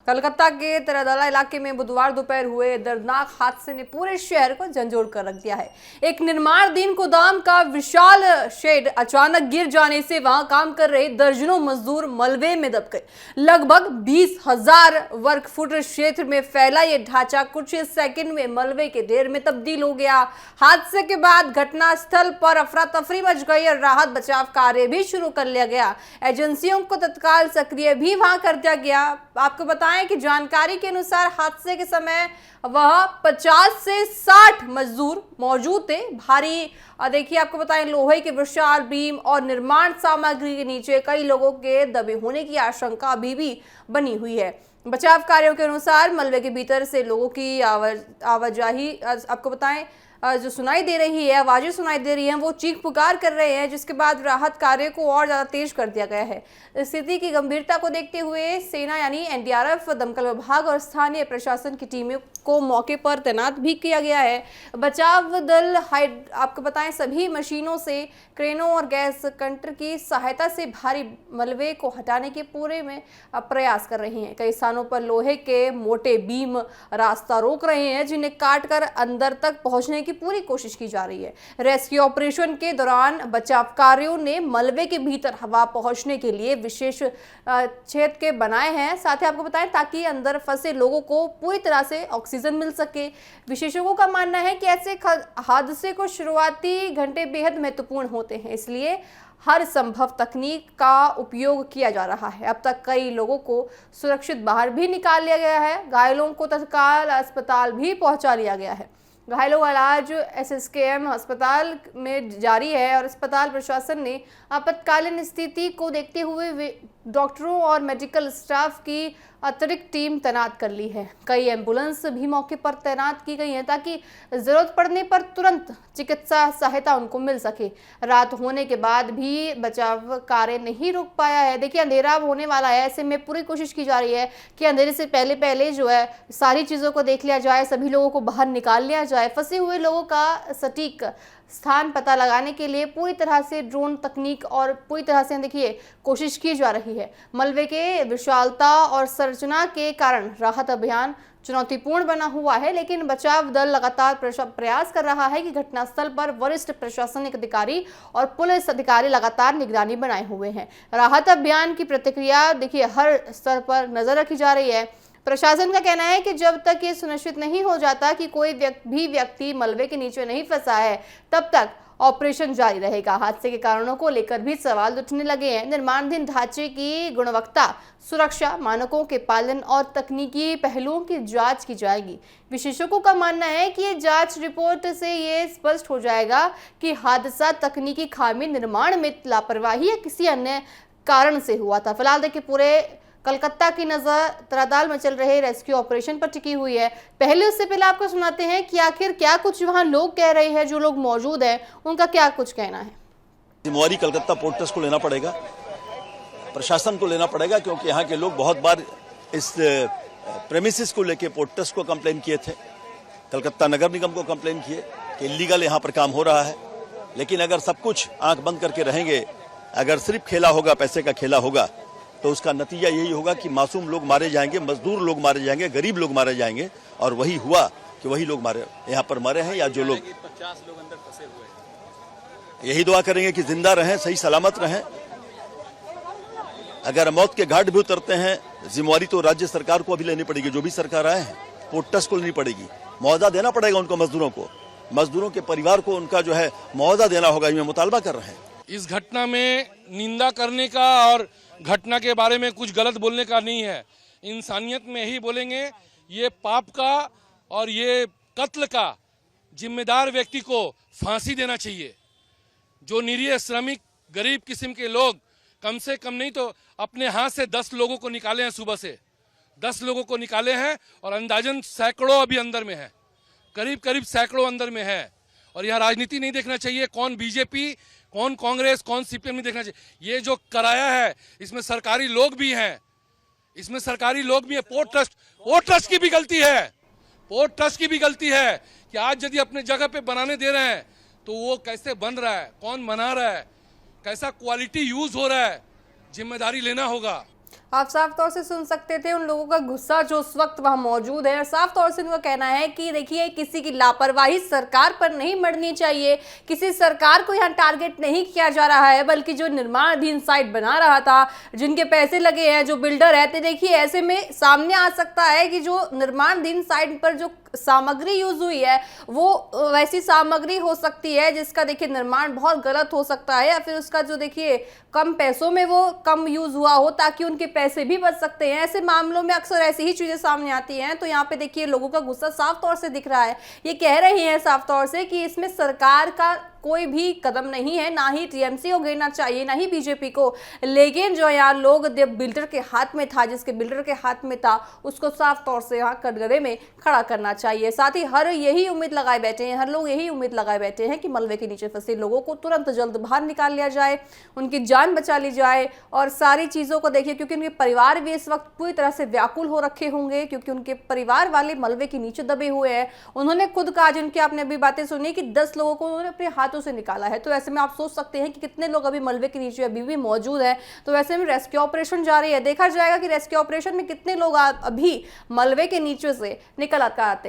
कलकत्ता के तरदाला इलाके में बुधवार दोपहर हुए दर्दनाक हादसे ने पूरे शहर को झंझोड़ कर रख दिया है। एक निर्माणाधीन गोदाम का विशाल शेड अचानक गिर जाने से वहां काम कर रहे दर्जनों मजदूर मलबे में दब गए। लगभग 20,000 वर्ग फुट क्षेत्र में फैला ये ढांचा कुछ सेकंड में मलबे के ढेर में तब्दील हो गया। हादसे के बाद घटनास्थल पर अफरा तफरी मच गई और राहत बचाव कार्य भी शुरू कर लिया गया। एजेंसियों को तत्काल सक्रिय भी वहां कर दिया गया। आपको बताएं कि जानकारी के अनुसार हादसे के समय वह 50 से 60 मजदूर मौजूद थे। भारी देखिए आपको बताएं लोहे के विशाल बीम और निर्माण सामग्री के नीचे कई लोगों के दबे होने की आशंका अभी भी बनी हुई है। बचाव कार्यों के अनुसार मलबे के भीतर से लोगों की आवाजाही आपको बताएं जो सुनाई दे रही है, आवाजें सुनाई दे रही हैं, वो चीख पुकार कर रहे हैं, जिसके बाद राहत कार्य को और ज्यादा तेज कर दिया गया है। स्थिति की गंभीरता को देखते हुए सेना यानी एनडीआरएफ, दमकल विभाग और स्थानीय प्रशासन की टीमों को मौके पर तैनात भी किया गया है। बचाव दल आपको बताएं सभी मशीनों से, क्रेनों और गैस कंटर की सहायता से भारी मलबे को हटाने के पूरे में प्रयास कर रहे हैं। कई स्थानों पर लोहे के मोटे बीम रास्ता रोक रहे हैं, जिन्हें काटकर अंदर तक पहुंचने की पूरी कोशिश की जा रही है। रेस्क्यू ऑपरेशन के दौरान बचाव कार्यों ने मलबे के भीतर हवा पहुंचने के लिए विशेष छेद के बनाए हैं। साथ ही आपको बताएं ताकि अंदर फंसे लोगों को पूरी तरह से ऑक्सीजन मिल सके। विशेषज्ञों का मानना है कि ऐसे हादसे को शुरुआती घंटे बेहद महत्वपूर्ण होते हैं, इसलिए हर संभव तकनीक का उपयोग किया जा रहा है। अब तक कई लोगों को सुरक्षित बाहर भी निकाल लिया गया है। घायलों को तत्काल अस्पताल भी पहुंचा लिया गया है। घायलों का इलाज एसएसकेएम अस्पताल में जारी है और अस्पताल प्रशासन ने आपातकालीन स्थिति को देखते हुए डॉक्टरों और मेडिकल स्टाफ की अतिरिक्त टीम तैनात कर ली है। कई एम्बुलेंस भी मौके पर तैनात की गई हैं ताकि जरूरत पड़ने पर तुरंत चिकित्सा सहायता उनको मिल सके। रात होने के बाद भी बचाव कार्य नहीं रुक पाया है। देखिए अंधेरा होने वाला है, ऐसे में पूरी कोशिश की जा रही है कि अंधेरे से पहले जो है सारी चीज़ों को देख लिया जाए, सभी लोगों को बाहर निकाल लिया जाए। फंसे हुए लोगों का सटीक स्थान पता लगाने के लिए पूरी तरह से ड्रोन तकनीक और पूरी तरह से देखिए कोशिश की जा रही है। मलबे के विशालता और संरचना के कारण राहत अभियान चुनौतीपूर्ण बना हुआ है, लेकिन बचाव दल लगातार प्रयास कर रहा है कि घटनास्थल पर वरिष्ठ प्रशासनिक अधिकारी और पुलिस अधिकारी लगातार निगरानी बनाए हुए हैं। राहत अभियान की प्रतिक्रिया देखिए हर स्तर पर नजर रखी जा रही है। प्रशासन का कहना है कि जब तक ये सुनिश्चित नहीं हो जाता कि कोई व्यक्ति मलबे के नीचे नहीं फंसा है, तब तक ऑपरेशन जारी रहेगा। हादसे के कारणों को लेकर भी सवाल उठने लगे हैं। निर्माणाधीन ढांचे की गुणवत्ता, सुरक्षा मानकों के पालन और तकनीकी पहलुओं की जांच की जाएगी। विशेषज्ञों का मानना है कि ये जांच रिपोर्ट से ये स्पष्ट हो जाएगा कि हादसा तकनीकी खामी, निर्माण में लापरवाही या किसी अन्य कारण से हुआ था। फिलहाल देखिए पूरे कलकत्ता की नजर तरदाल में चल रहे रेस्क्यू ऑपरेशन पर टिकी हुई है। उससे पहले आपको सुनाते हैं कि आखिर क्या कुछ वहां लोग कह रहे हैं, जो लोग मौजूद हैं उनका क्या कुछ कहना है। जिम्मेवारी कलकत्ता पोर्ट ट्रस्ट को लेना पड़ेगा, प्रशासन को लेना पड़ेगा, क्योंकि यहाँ के लोग बहुत बार इस प्रेमिसेस को लेके पोर्ट ट्रस्ट को कंप्लेन किए थे, कलकत्ता नगर निगम को कंप्लेन किए कि इलीगल यहाँ पर काम हो रहा है। लेकिन अगर सब कुछ आंख बंद करके रहेंगे, अगर सिर्फ खेला होगा, पैसे का खेला होगा, तो उसका नतीजा यही होगा कि मासूम लोग मारे जाएंगे, मजदूर लोग मारे जाएंगे, गरीब लोग मारे जाएंगे। और वही हुआ कि वही लोग यहाँ पर मरे हैं, या जो लोग 50 लोग अंदर फंसे हुए हैं। यही दुआ करेंगे कि जिंदा रहें, सही सलामत रहें। अगर मौत के घाट भी उतरते हैं, जिम्मेवारी तो राज्य सरकार को अभी लेनी पड़ेगी, जो भी सरकार आए हैं पोर्ट ट्रस्ट को लेनी पड़ेगी। मुआवजा देना पड़ेगा उनको, मजदूरों के परिवार को उनका जो है मुआवजा देना होगा। ये मुतालबा कर रहे हैं। इस घटना में निंदा करने का और घटना के बारे में कुछ गलत बोलने का नहीं है। इंसानियत में ही बोलेंगे। ये पाप का और ये कत्ल का जिम्मेदार व्यक्ति को फांसी देना चाहिए। जो निरीह श्रमिक गरीब किस्म के लोग कम से कम नहीं तो अपने हाथ से 10 लोगों को निकाले हैं, सुबह से 10 लोगों को निकाले हैं और अंदाजन सैकड़ों अभी अंदर में है, करीब सैकड़ों अंदर में है। और यहाँ राजनीति नहीं देखना चाहिए, कौन बीजेपी, कौन कांग्रेस, कौन सीपीएम नहीं देखना चाहिए। ये जो कराया है इसमें सरकारी लोग भी हैं, पोर्ट ट्रस्ट की भी गलती है। पोर्ट ट्रस्ट की भी गलती है कि आज यदि अपने जगह पे बनाने दे रहे हैं तो वो कैसे बन रहा है, कौन बना रहा है, कैसा क्वालिटी यूज हो रहा है, जिम्मेदारी लेना होगा। आप साफ तौर से सुन सकते थे उन लोगों का गुस्सा जो उस वक्त वहां मौजूद है, और साफ तौर से उनका कहना है कि देखिए किसी की लापरवाही सरकार पर नहीं मढ़नी चाहिए, किसी सरकार को यहाँ टारगेट नहीं किया जा रहा है, बल्कि जो निर्माणाधीन साइट बना रहा था, जिनके पैसे लगे हैं, जो बिल्डर है, तो देखिए ऐसे में सामने आ सकता है कि जो निर्माणाधीन साइट पर जो सामग्री यूज हुई है वो वैसी सामग्री हो सकती है जिसका देखिए निर्माण बहुत गलत हो सकता है, या फिर उसका जो देखिए कम पैसों में वो कम यूज हुआ हो ताकि उनके पैसे भी बच सकते हैं। ऐसे मामलों में अक्सर ऐसी ही चीजें सामने आती हैं। तो यहाँ पे देखिए लोगों का गुस्सा साफ तौर से दिख रहा है। ये कह रहे हैं साफ तौर से कि इसमें सरकार का कोई भी कदम नहीं है, ना ही टीएमसी को गिरना चाहिए, ना ही बीजेपी को, लेकिन जो यहाँ लोग बिल्डर के हाथ में था, जिसके बिल्डर के हाथ में था, उसको साफ तौर से यहाँ कटघरे में खड़ा करना चाहिए। साथ ही हर यही उम्मीद लगाए बैठे हैं, हर लोग यही उम्मीद लगाए बैठे हैं कि मलबे के नीचे फंसे लोगों को तुरंत जल्द बाहर निकाल लिया जाए, उनकी जान बचा ली जाए, और सारी चीजों को देखिए, क्योंकि उनके परिवार भी इस वक्त पूरी तरह से व्याकुल हो रखे होंगे, क्योंकि उनके परिवार वाले मलबे के नीचे दबे हुए हैं। उन्होंने खुद कहा, जिनकी आपने अभी बातें सुनी, कि 10 लोगों को उन्होंने अपने हाथों से निकाला है। तो ऐसे में आप सोच सकते हैं कि कितने लोग अभी मलबे के नीचे अभी भी मौजूद हैं। तो ऐसे में रेस्क्यू ऑपरेशन जारी है, देखा जाएगा कि रेस्क्यू ऑपरेशन में कितने लोग अभी मलबे के नीचे से निकल आते हैं।